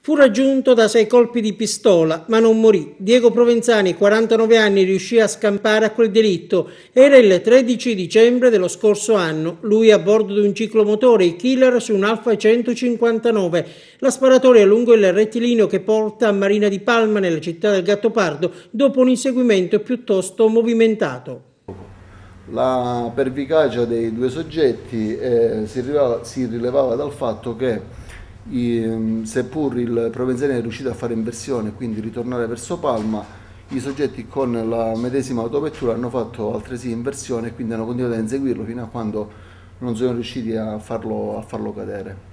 Fu raggiunto da 6 colpi di pistola, ma non morì. Diego Provenzani, 49 anni, riuscì a scampare a quel delitto. Era il 13 dicembre dello scorso anno. Lui a bordo di un ciclomotore, il killer su un Alfa 159. La sparatoria lungo il rettilineo che porta a Marina di Palma, nella città del Gattopardo, dopo un inseguimento piuttosto movimentato. La pervicacia dei due soggetti si rilevava dal fatto che seppur il Provenzani è riuscito a fare inversione e quindi ritornare verso Palma, i soggetti con la medesima autovettura hanno fatto altresì inversione e quindi hanno continuato a inseguirlo fino a quando non sono riusciti a farlo cadere.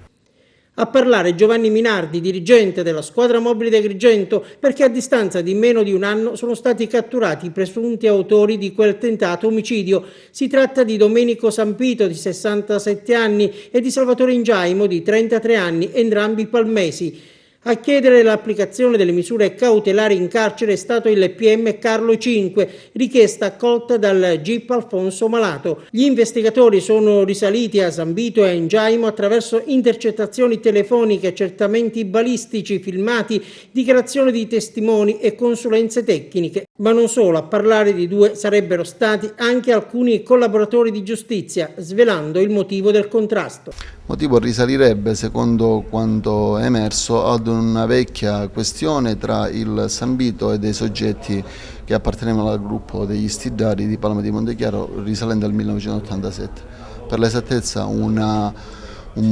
A parlare Giovanni Minardi, dirigente della squadra mobile di Agrigento, perché a distanza di meno di un anno sono stati catturati i presunti autori di quel tentato omicidio. Si tratta di Domenico Sampito, di 67 anni, e di Salvatore Ingiaimo, di 33 anni, entrambi palmesi. A chiedere l'applicazione delle misure cautelari in carcere è stato il PM Carlo 5, richiesta accolta dal GIP Alfonso Malato. Gli investigatori sono risaliti a Sampito e a Ingiaimo attraverso intercettazioni telefoniche, accertamenti balistici, filmati, dichiarazioni di testimoni e consulenze tecniche. Ma non solo, a parlare di due sarebbero stati anche alcuni collaboratori di giustizia, svelando il motivo del contrasto. Il motivo risalirebbe, secondo quanto è emerso, ad una vecchia questione tra il Sampito e dei soggetti che appartenevano al gruppo degli Stiddari di Palma di Montechiaro, risalente al 1987. Per l'esattezza un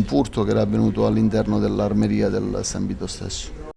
furto che era avvenuto all'interno dell'armeria del Sampito stesso.